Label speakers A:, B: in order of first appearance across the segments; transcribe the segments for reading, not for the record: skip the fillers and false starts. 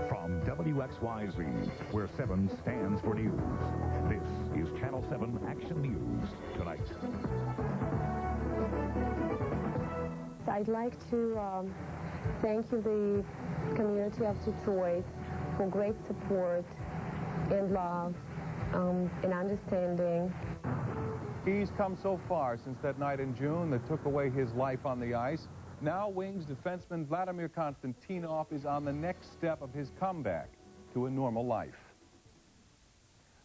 A: From WXYZ, where 7 stands for news, this is Channel 7 Action News tonight.
B: I'd like to thank the community of Detroit for great support and love and understanding.
C: He's come so far since that night in June that took away his life on the ice. Now Wings defenseman Vladimir Konstantinov is on the next step of his comeback to a normal life.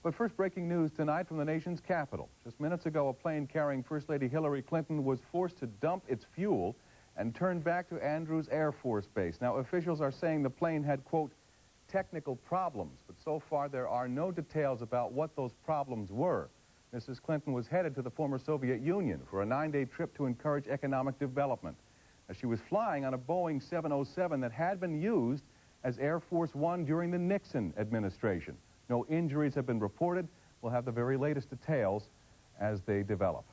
C: But first, breaking news tonight from the nation's capital. Just minutes ago, a plane carrying First Lady Hillary Clinton was forced to dump its fuel and turn back to Andrews Air Force Base. Now, officials are saying the plane had, quote, technical problems, but so far there are no details about what those problems were. Mrs. Clinton was headed to the former Soviet Union for a 9-day trip to encourage economic development. Now, she was flying on a Boeing 707 that had been used as Air Force One during the Nixon administration. No injuries have been reported. We'll have the very latest details as they develop.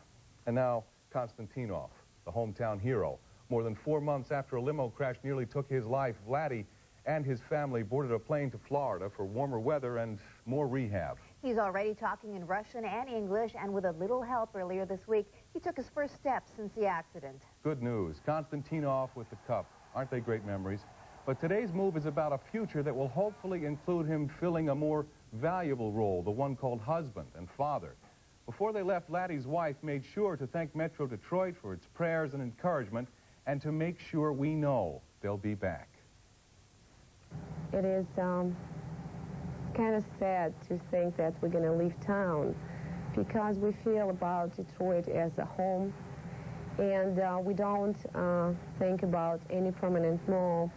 C: And now, Konstantinov, the hometown hero. More than 4 months after a limo crash nearly took his life, Vladdy and his family boarded a plane to Florida for warmer weather and more rehab.
D: He's already talking in Russian and English, and with a little help earlier this week, he took his first steps since the accident.
C: Good news. Konstantinov with the cup. Aren't they great memories? But today's move is about a future that will hopefully include him filling a more valuable role, the one called husband and father. Before they left, Vladdy's wife made sure to thank Metro Detroit for its prayers and encouragement, and to make sure we know they'll be back.
B: It is kind of sad to think that we're going to leave town, because we feel about Detroit as a home, and we don't think about any permanent move.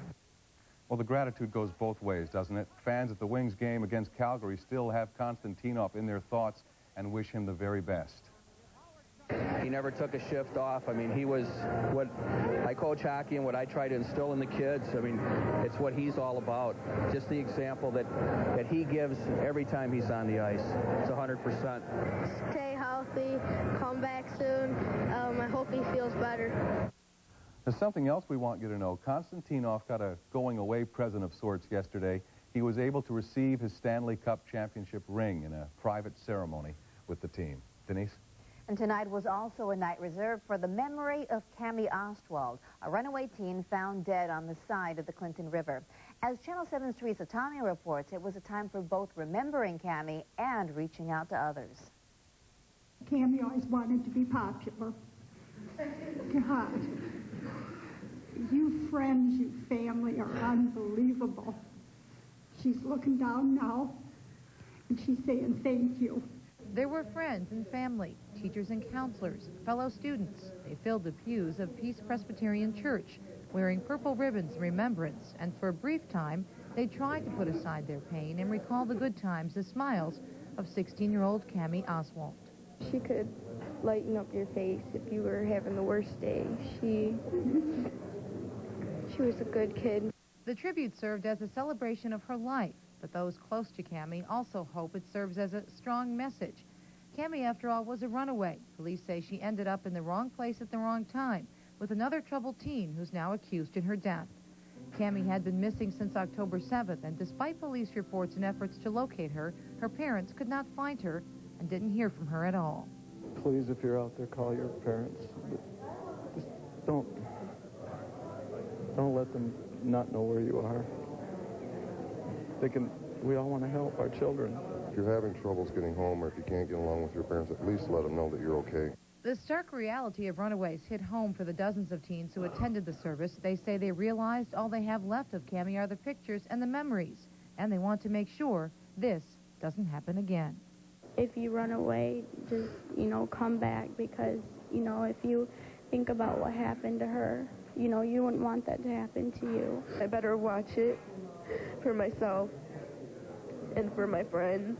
C: Well, the gratitude goes both ways, doesn't it? Fans at the Wings game against Calgary still have Konstantinov in their thoughts and wish him the very best.
E: He never took a shift off. I mean, he was what I coach hockey and what I try to instill in the kids. I mean, it's what he's all about. Just the example that he gives every time he's on the ice. It's 100%.
F: Stay healthy, come back soon. I hope he feels better.
C: There's something else we want you to know. Konstantinov got a going-away present of sorts yesterday. He was able to receive his Stanley Cup championship ring in a private ceremony with the team. Denise?
D: And tonight was also a night reserved for the memory of Cammi Ostwald, a runaway teen found dead on the side of the Clinton River. As Channel 7's Teresa Tommy reports, it was a time for both remembering Cammi and reaching out to others.
G: Cammi always wanted to be popular. God, you friends, you family are unbelievable. She's looking down now, and she's saying thank you.
H: There were friends and family, teachers and counselors, fellow students. They filled the pews of Peace Presbyterian Church, wearing purple ribbons in remembrance, and for a brief time, they tried to put aside their pain and recall the good times and smiles of 16-year-old Cammi Ostwald.
F: She could lighten up your face if you were having the worst day. She was a good kid.
H: The tribute served as a celebration of her life, but those close to Cammi also hope it serves as a strong message. Cammi, after all, was a runaway. Police say she ended up in the wrong place at the wrong time with another troubled teen who's now accused in her death. Cammi had been missing since October 7th, and despite police reports and efforts to locate her, her parents could not find her and didn't hear from her at all.
I: Please, if you're out there, call your parents. Just don't let them not know where you are. We all want to help our children.
J: If you're having troubles getting home, or if you can't get along with your parents, at least let them know that you're okay.
H: The stark reality of runaways hit home for the dozens of teens who attended the service. They say they realized all they have left of Cammi are the pictures and the memories, and they want to make sure this doesn't happen again.
F: If you run away, just, come back, because, if you think about what happened to her, you wouldn't want that to happen to you.
K: I better watch it for myself and for my friends.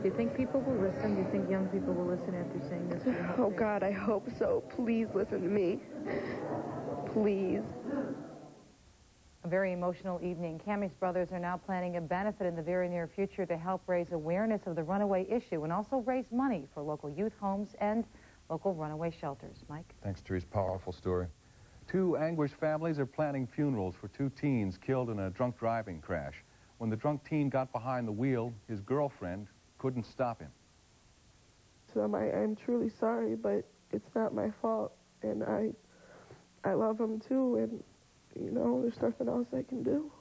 H: Do you think people will listen? Do you think young people will listen after saying this?
K: Oh, God, I hope so. Please listen to me. Please.
H: A very emotional evening. Cammi's brothers are now planning a benefit in the very near future to help raise awareness of the runaway issue and also raise money for local youth homes and local runaway shelters. Mike?
C: Thanks, Therese. Powerful story. Two anguished families are planning funerals for two teens killed in a drunk driving crash. When the drunk teen got behind the wheel, his girlfriend couldn't stop him.
K: So I'm truly sorry, but it's not my fault, and I love him too, and you know, there's nothing else I can do.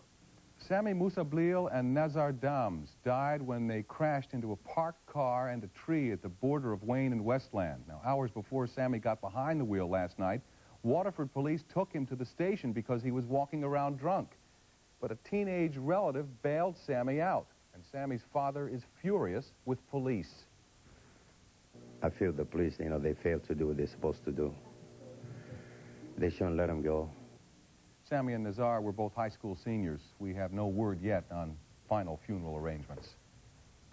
C: Sami Musablil and Nazar Dams died when they crashed into a parked car and a tree at the border of Wayne and Westland. Now, hours before Sami got behind the wheel last night, Waterford police took him to the station because he was walking around drunk. But a teenage relative bailed Sami out, and Sami's father is furious with police.
L: I feel the police, you know, they failed to do what they're supposed to do. They shouldn't let him go.
C: Sami and Nazar were both high school seniors. We have no word yet on final funeral arrangements.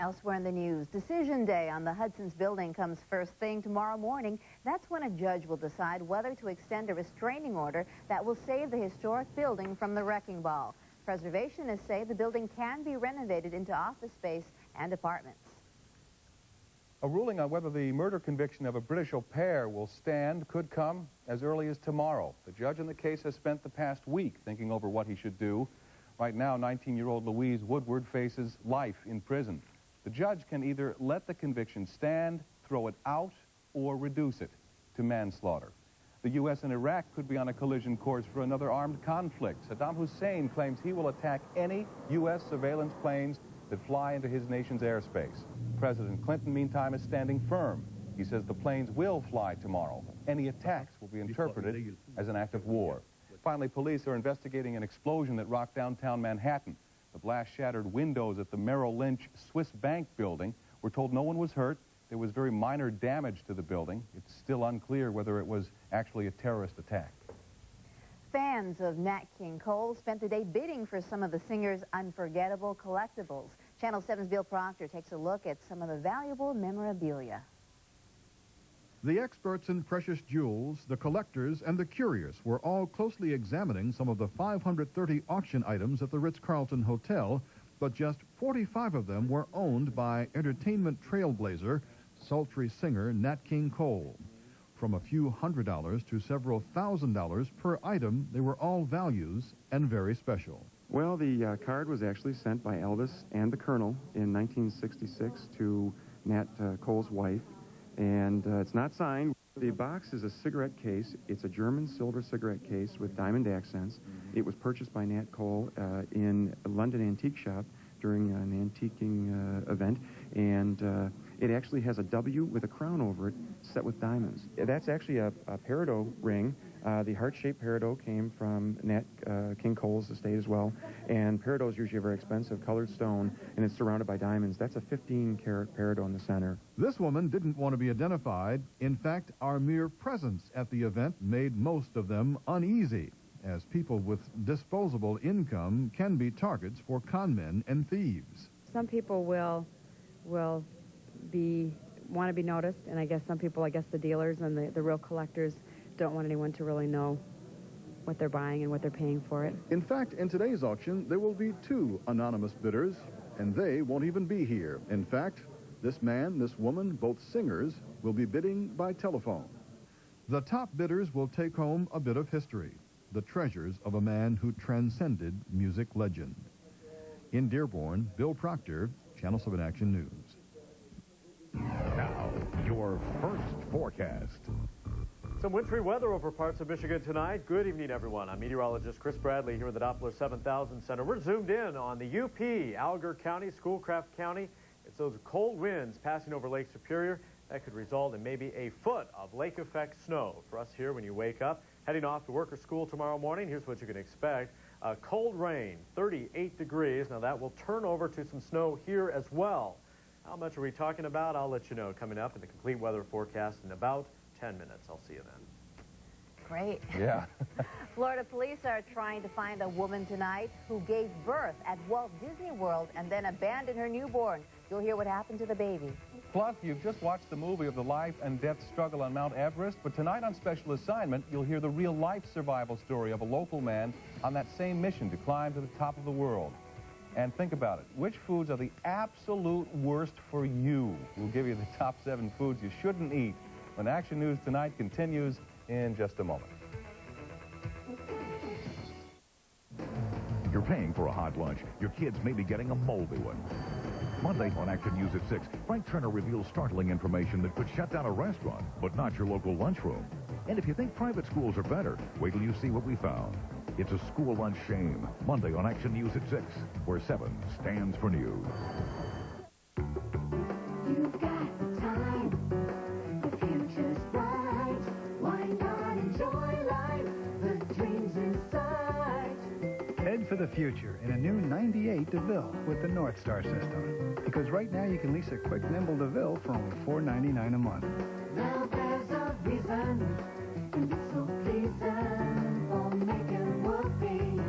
D: Elsewhere in the news, Decision Day on the Hudson's building comes first thing tomorrow morning. That's when a judge will decide whether to extend a restraining order that will save the historic building from the wrecking ball. Preservationists say the building can be renovated into office space and apartments.
C: A ruling on whether the murder conviction of a British au pair will stand could come as early as tomorrow. The judge in the case has spent the past week thinking over what he should do. Right now, 19-year-old Louise Woodward faces life in prison. The judge can either let the conviction stand, throw it out, or reduce it to manslaughter. The U.S. and Iraq could be on a collision course for another armed conflict. Saddam Hussein claims he will attack any U.S. surveillance planes that fly into his nation's airspace. President Clinton, meantime, is standing firm. He says the planes will fly tomorrow. Any attacks will be interpreted as an act of war. Finally, police are investigating an explosion that rocked downtown Manhattan. The blast shattered windows at the Merrill Lynch Swiss Bank building. We're told no one was hurt. There was very minor damage to the building. It's still unclear whether it was actually a terrorist attack.
D: Fans of Nat King Cole spent the day bidding for some of the singer's unforgettable collectibles. Channel 7's Bill Proctor takes a look at some of the valuable memorabilia.
M: The experts in precious jewels, the collectors, and the curious were all closely examining some of the 530 auction items at the Ritz-Carlton Hotel, but just 45 of them were owned by entertainment trailblazer, sultry singer Nat King Cole. From a few $100s to several $1,000s per item, they were all values and very special.
N: Well, the card was actually sent by Elvis and the Colonel in 1966 to Nat Cole's wife, and it's not signed. The box is a cigarette case. It's a German silver cigarette case with diamond accents. It was purchased by Nat Cole in a London antique shop during an antiquing event, and it actually has a W with a crown over it set with diamonds. That's actually a peridot ring. The heart-shaped peridot came from Nat King Cole's estate as well, and peridot is usually a very expensive colored stone, and it's surrounded by diamonds. That's a 15-carat peridot in the center.
M: This woman didn't want to be identified. In fact, our mere presence at the event made most of them uneasy, as people with disposable income can be targets for con men and thieves.
O: Some people will want to be noticed, and I guess some people, the dealers and the real collectors, don't want anyone to really know what they're buying and what they're paying for it.
M: In fact, in today's auction, there will be 2 anonymous bidders, and they won't even be here. In fact, this man, this woman, both singers, will be bidding by telephone. The top bidders will take home a bit of history, the treasures of a man who transcended music legend. In Dearborn, Bill Proctor, Channel 7 Action News.
A: Now, your first forecast.
P: Some wintry weather over parts of Michigan tonight. Good evening, everyone. I'm meteorologist Chris Bradley here at the Doppler 7000 Center. We're zoomed in on the UP, Alger County, Schoolcraft County. It's those cold winds passing over Lake Superior that could result in maybe a foot of lake effect snow for us here when you wake up. Heading off to work or school tomorrow morning, here's what you can expect. Cold rain, 38 degrees. Now that will turn over to some snow here as well. How much are we talking about? I'll let you know coming up in the complete weather forecast in about 10 minutes. I'll see you then.
D: Great.
C: Yeah.
D: Florida police are trying to find a woman tonight who gave birth at Walt Disney World and then abandoned her newborn. You'll hear what happened to the baby.
C: Plus, you've just watched the movie of the life and death struggle on Mount Everest, but tonight on Special Assignment, you'll hear the real-life survival story of a local man on that same mission to climb to the top of the world. And think about it. Which foods are the absolute worst for you? We'll give you the top 7 foods you shouldn't eat when Action News Tonight continues in just a moment.
A: You're paying for a hot lunch. Your kids may be getting a moldy one. Monday on Action News at 6, Frank Turner reveals startling information that could shut down a restaurant, but not your local lunchroom. And if you think private schools are better, wait till you see what we found. It's a school lunch shame. Monday on Action News at 6, where 7 stands for news.
Q: You've got the time. The future's bright. Why not enjoy life? The dreams inside.
R: Head for the future in a new 98 DeVille with the North Star system. Because right now you can lease a quick, nimble DeVille for only $4.99 a month.
Q: Now there's a reason, and it's so pleasing for making whoopee.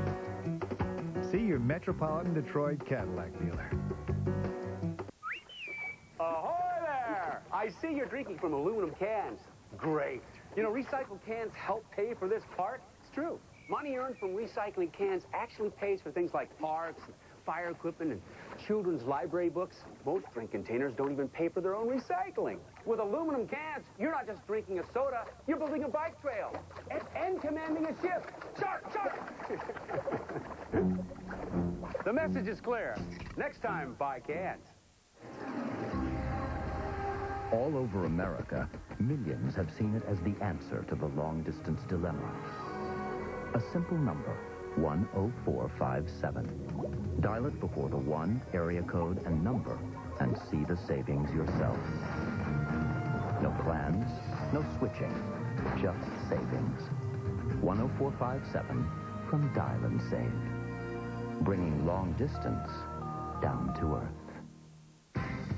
R: See your Metropolitan Detroit Cadillac dealer.
S: Ahoy there! I see you're drinking from aluminum cans. Great. You know, recycled cans help pay for this park. It's true. Money earned from recycling cans actually pays for things like parks, and fire equipment, and children's library books. Most drink containers don't even pay for their own recycling. With aluminum cans, you're not just drinking a soda, you're building a bike trail and commanding a ship. Shark, shark! The message is clear. Next time, buy cans.
T: All over America, millions have seen it as the answer to the long-distance dilemma. A simple number, 10457. Dial it before the 1, area code, and number, and see the savings yourself. No plans, no switching, just savings. 10457 from Dial and Save. Bringing long distance down to earth.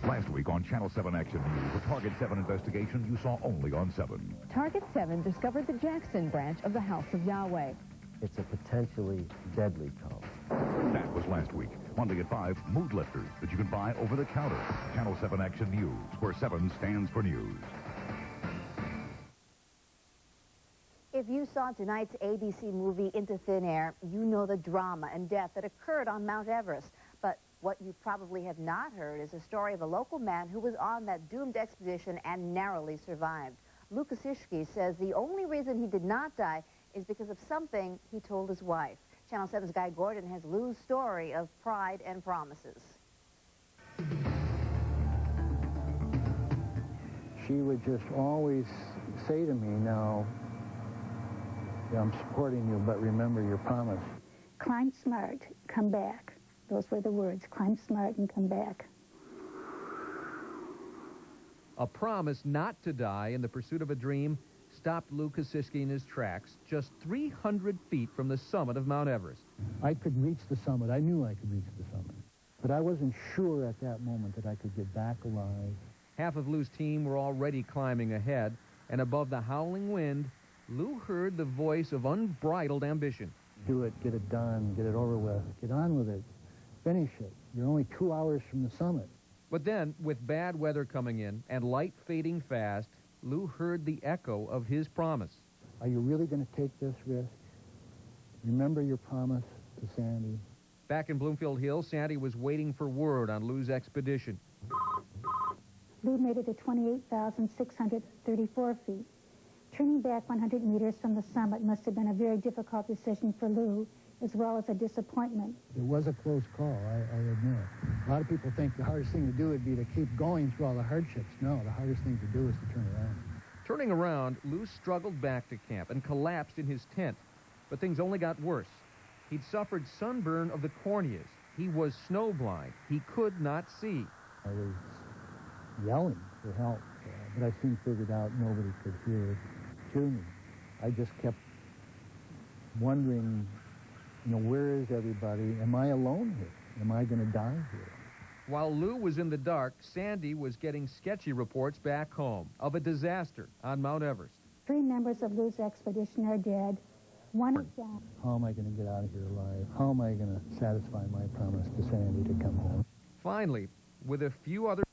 A: Last week on Channel 7 Action News, a Target 7 investigation you saw only on 7.
U: Target 7 discovered the Jackson branch of the House of Yahweh.
V: It's a potentially deadly cult.
A: That was last week. Monday at 5, mood lifters that you can buy over the counter. Channel 7 Action News, where 7 stands for news.
D: If you saw tonight's ABC movie Into Thin Air, you know the drama and death that occurred on Mount Everest. But what you probably have not heard is a story of a local man who was on that doomed expedition and narrowly survived. Lou Kosishki says the only reason he did not die is because of something he told his wife. Channel 7's Guy Gordon has Lou's story of pride and promises.
W: She would just always say to me, now, I'm supporting you, but remember your promise.
G: Climb smart, come back. Those were the words, climb smart and come back.
X: A promise not to die in the pursuit of a dream stopped Lou Kosishki in his tracks just 300 feet from the summit of Mount Everest.
W: I could reach the summit. I knew I could reach the summit. But I wasn't sure at that moment that I could get back alive.
X: Half of Lou's team were already climbing ahead, and above the howling wind, Lou heard the voice of unbridled ambition.
W: Do it, get it done, get it over with, get on with it, finish it. You're only 2 hours from the summit.
X: But then, with bad weather coming in and light fading fast, Lou heard the echo of his promise.
W: Are you really going to take this risk? Remember your promise to Sandy.
X: Back in Bloomfield Hills, Sandy was waiting for word on Lou's expedition.
G: Lou made it to 28,634 feet. Turning back 100 meters from the summit must have been a very difficult decision for Lou, as well as a disappointment.
W: It was a close call, I admit. A lot of people think the hardest thing to do would be to keep going through all the hardships. No, the hardest thing to do is to turn around.
X: Turning around, Lou struggled back to camp and collapsed in his tent. But things only got worse. He'd suffered sunburn of the corneas. He was snowblind. He could not see.
W: I was yelling for help, but I soon figured out nobody could hear to me. I just kept wondering, where is everybody? Am I alone here? Am I going to die here?
X: While Lou was in the dark, Sandy was getting sketchy reports back home of a disaster on Mount Everest.
G: 3 members of Lou's expedition are dead. 1 is down.
W: How am I going to get out of here alive? How am I going to satisfy my promise to Sandy to come home?
X: Finally, with a few other